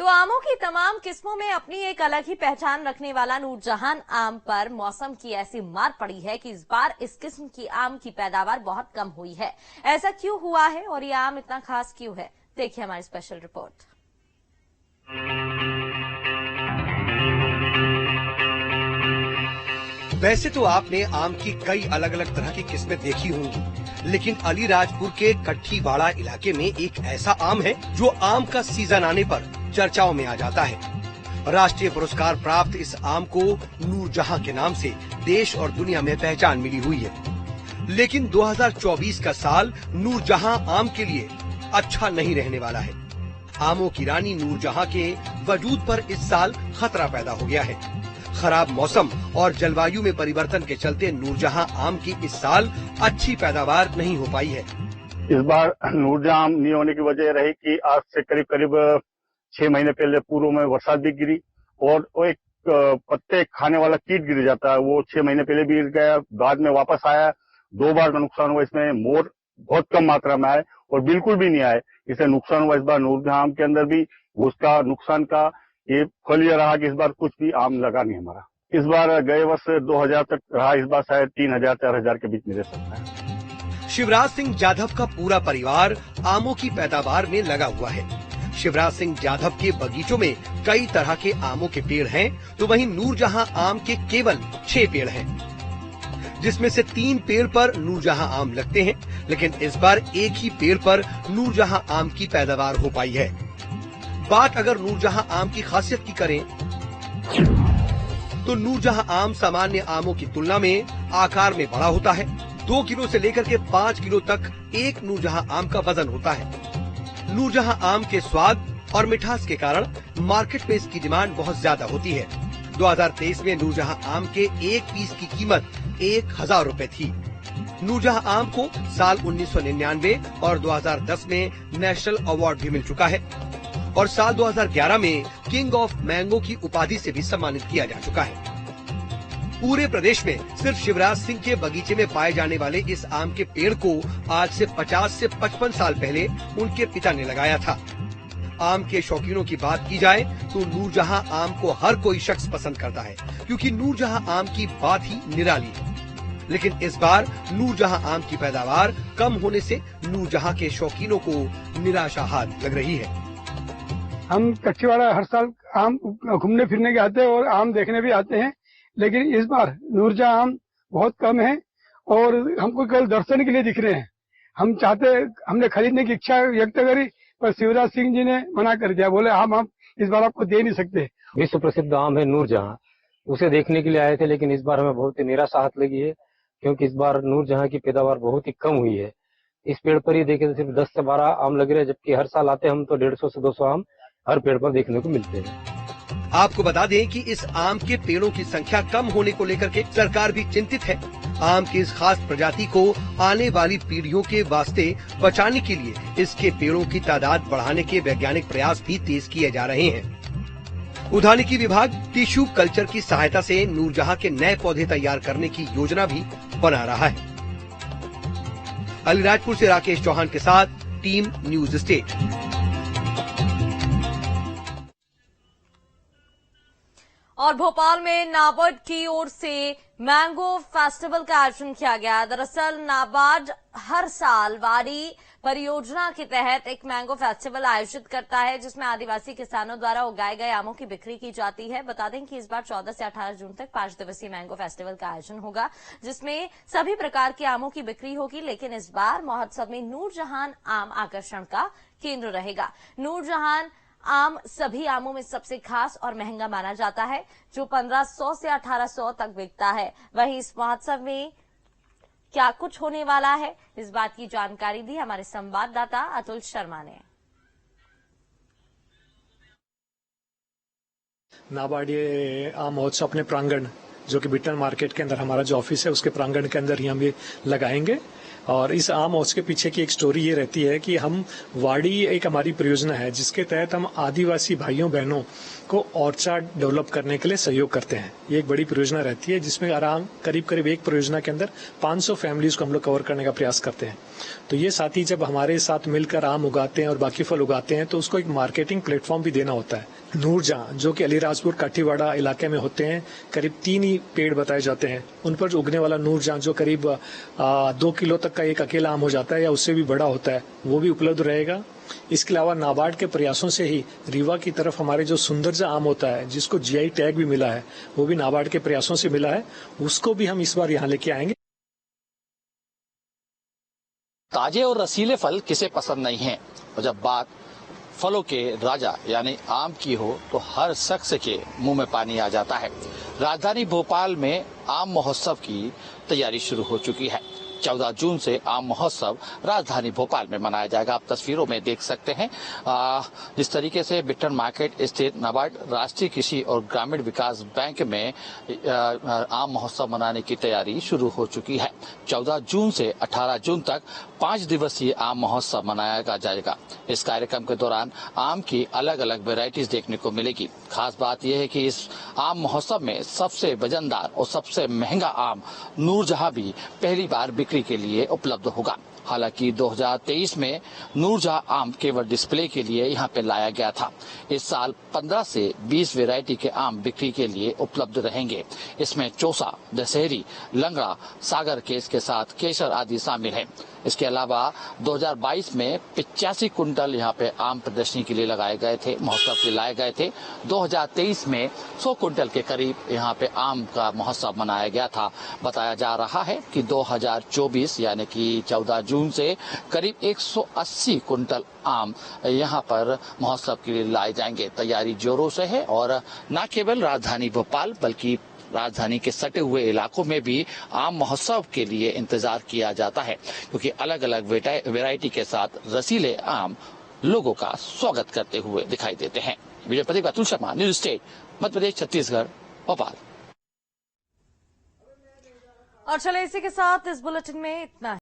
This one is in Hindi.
तो आमों की तमाम किस्मों में अपनी एक अलग ही पहचान रखने वाला नूरजहान आम पर मौसम की ऐसी मार पड़ी है कि इस बार इस किस्म की आम की पैदावार बहुत कम हुई है। ऐसा क्यों हुआ है और ये आम इतना खास क्यों है, देखिए हमारी स्पेशल रिपोर्ट। वैसे तो आपने आम की कई अलग अलग तरह की किस्में देखी होंगी, लेकिन अलीराजपुर के कट्ठीवाड़ा इलाके में एक ऐसा आम है जो आम का सीजन आने पर चर्चाओं में आ जाता है। राष्ट्रीय पुरस्कार प्राप्त इस आम को नूरजहां के नाम से देश और दुनिया में पहचान मिली हुई है। लेकिन 2024 का साल नूरजहां आम के लिए अच्छा नहीं रहने वाला है। आमों की रानी नूरजहां के वजूद पर इस साल खतरा पैदा हो गया है। खराब मौसम और जलवायु में परिवर्तन के चलते नूरजहां आम की इस साल अच्छी पैदावार नहीं हो पाई है। इस बार नूरजहां आम नहीं होने की वजह रही कि आज से करीब करीब 6 महीने पहले पूर्व में बरसात भी गिरी और वो एक पत्ते खाने वाला कीट गिर जाता है, वो 6 महीने पहले भी गिर गया, बाद में वापस आया। 2 बार का नुकसान हुआ। इसमें मोर बहुत कम मात्रा में आए और बिल्कुल भी नहीं आए, इससे नुकसान हुआ। इस बार नूरजहां आम के अंदर भी उसका नुकसान का ये फल ये रहा कि इस बार कुछ भी आम लगा नहीं हमारा। इस बार गए वर्ष 2000 तक रहा, इस बार शायद 3000-4000 के बीच में रह सकता है। शिवराज सिंह जाधव का पूरा परिवार आमों की पैदावार में लगा हुआ है। शिवराज सिंह जाधव के बगीचों में कई तरह के आमों के पेड़ हैं, तो वहीं नूरजहां आम के केवल 6 पेड़ हैं, जिसमें से 3 पेड़ पर नूरजहां आम लगते हैं। लेकिन इस बार एक ही पेड़ पर नूरजहां आम की पैदावार हो पाई है। बात अगर नूरजहां आम की खासियत की करें तो नूरजहां आम सामान्य आमों की तुलना में आकार में बड़ा होता है। 2 किलो से लेकर के 5 किलो तक एक नूरजहां आम का वजन होता है। नूरजहां आम के स्वाद और मिठास के कारण मार्केट में इसकी डिमांड बहुत ज्यादा होती है। 2023 में नूरजहां आम के एक पीस की कीमत 1000 रुपए थी। नूरजहां आम को साल 1999 और 2010 में नेशनल अवार्ड भी मिल चुका है और साल 2011 में किंग ऑफ मैंगो की उपाधि से भी सम्मानित किया जा चुका है। पूरे प्रदेश में सिर्फ शिवराज सिंह के बगीचे में पाए जाने वाले इस आम के पेड़ को आज से 50 से 55 साल पहले उनके पिता ने लगाया था। आम के शौकीनों की बात की जाए तो नूरजहां आम को हर कोई शख्स पसंद करता है, क्योंकि नूरजहां आम की बात ही निराली है। लेकिन इस बार नूरजहां आम की पैदावार कम होने से नूरजहां के शौकीनों को निराशा हाथ लग रही है। हम कच्चीवाड़ा हर साल आम घूमने फिरने के आते हैं और आम देखने भी आते हैं, लेकिन इस बार नूरजहां आम बहुत कम है और हमको केवल दर्शन के लिए दिख रहे हैं। हमने खरीदने की इच्छा व्यक्त करी, पर शिवराज सिंह जी ने मना कर दिया, बोले हम इस बार आपको दे नहीं सकते। विश्व प्रसिद्ध आम है नूरजहां, उसे देखने के लिए आए थे, लेकिन इस बार हमें बहुत ही निराशा हाथ लगी है, क्योंकि इस बार नूरजहां की पैदावार बहुत ही कम हुई है। इस पेड़ पर ही देखे तो सिर्फ 10 से 12 आम लग रहे हैं, जबकि हर साल आते हम तो 150 से 200 आम हर पेड़ पर देखने को मिलते हैं। आपको बता दें कि इस आम के पेड़ों की संख्या कम होने को लेकर के सरकार भी चिंतित है। आम की इस खास प्रजाति को आने वाली पीढ़ियों के वास्ते बचाने के लिए इसके पेड़ों की तादाद बढ़ाने के वैज्ञानिक प्रयास भी तेज किए जा रहे हैं। उद्यानिकी विभाग टिश्यू कल्चर की सहायता से नूरजहां के नए पौधे तैयार करने की योजना भी बना रहा है। अलीराजपुर से राकेश चौहान के साथ टीम न्यूज स्टेट। और भोपाल में नाबार्ड की ओर से मैंगो फेस्टिवल का आयोजन किया गया। दरअसल नाबार्ड हर साल वारी परियोजना के तहत एक मैंगो फेस्टिवल आयोजित करता है, जिसमें आदिवासी किसानों द्वारा उगाए गए आमों की बिक्री की जाती है। बता दें कि इस बार 14 से 18 जून तक 5 दिवसीय मैंगो फेस्टिवल का आयोजन होगा, जिसमें सभी प्रकार के आमों की बिक्री होगी। लेकिन इस बार महोत्सव में नूरजहां आम आकर्षण का केंद्र रहेगा। नूरजहां आम सभी आमों में सबसे खास और महंगा माना जाता है, जो 1500 से 1800 तक बिकता है। वहीं इस महोत्सव में क्या कुछ होने वाला है, इस बात की जानकारी दी हमारे संवाददाता अतुल शर्मा ने। नाबार्ड ये आम महोत्सव अपने प्रांगण, जो कि बिटन मार्केट के अंदर हमारा जो ऑफिस है उसके प्रांगण के अंदर ही हम ये लगाएंगे। और इस आम महोत्सव के पीछे की एक स्टोरी ये रहती है कि हम वाड़ी एक हमारी परियोजना है जिसके तहत हम आदिवासी भाइयों बहनों को ऑर्चार्ड डेवलप करने के लिए सहयोग करते हैं। ये एक बड़ी परियोजना रहती है जिसमें करीब एक परियोजना के अंदर 500 फैमिलीज को हम लोग कवर करने का प्रयास करते हैं। तो ये साथी जब हमारे साथ मिलकर आम उगाते हैं और बाकी फल उगाते हैं तो उसको एक मार्केटिंग प्लेटफॉर्म भी देना होता है। नूरजहां जो कि अलीराजपुर काठीवाड़ा इलाके में होते हैं, करीब 3 ही पेड़ बताए जाते हैं। उन पर जो उगने वाला नूरजहां जो करीब 2 किलो तक का एक अकेला आम हो जाता है या उससे भी बड़ा होता है, वो भी उपलब्ध रहेगा। इसके अलावा नाबार्ड के प्रयासों से ही रीवा की तरफ हमारे जो सुंदरजा आम होता है जिसको जीआई टैग भी मिला है, वो भी नाबार्ड के प्रयासों से मिला है, उसको भी हम इस बार यहाँ लेके आएंगे। ताजे और रसीले फल किसे पसंद नहीं है, और जब बात फलों के राजा यानी आम की हो तो हर शख्स के मुंह में पानी आ जाता है। राजधानी भोपाल में आम महोत्सव की तैयारी शुरू हो चुकी है। 14 जून से आम महोत्सव राजधानी भोपाल में मनाया जाएगा। आप तस्वीरों में देख सकते हैं जिस तरीके से बिट्टन मार्केट स्थित नाबार्ड राष्ट्रीय कृषि और ग्रामीण विकास बैंक में आम महोत्सव मनाने की तैयारी शुरू हो चुकी है। 14 जून से 18 जून तक 5 दिवसीय आम महोत्सव मनाया जाएगा। इस कार्यक्रम के दौरान आम की अलग अलग वेराइटीज देखने को मिलेगी। खास बात यह है कि इस आम महोत्सव में सबसे वजनदार और सबसे महंगा आम नूरजहां भी पहली बार बिक्री के लिए उपलब्ध होगा। हालांकि 2023 में नूरजहां आम केवल डिस्प्ले के लिए यहां पे लाया गया था। इस साल 15 से 20 वैरायटी के आम बिक्री के लिए उपलब्ध रहेंगे। इसमें चौसा, दशहरी, लंगड़ा, सागर केस के साथ केसर आदि शामिल है। इसके अलावा 2022 में 85 कुंटल यहाँ पे आम प्रदर्शनी के लिए लगाए गए थे, महोत्सव के लाए गए थे। 2023 में 100 कुंटल के करीब यहाँ पे आम का महोत्सव मनाया गया था। बताया जा रहा है कि 2024 यानी कि 14 जून से करीब 180 कुंटल आम यहाँ पर महोत्सव के लिए लाए जाएंगे। तैयारी जोरों से है और न केवल राजधानी भोपाल बल्कि राजधानी के सटे हुए इलाकों में भी आम महोत्सव के लिए इंतजार किया जाता है, क्योंकि अलग अलग वैरायटी के साथ रसीले आम लोगों का स्वागत करते हुए दिखाई देते हैं। Video Pradeep Atul Sharma, news state, Madhya Pradesh, Chhattisgarh, Bhopal. और चले इसी के साथ इस बुलेटिन में इतना है।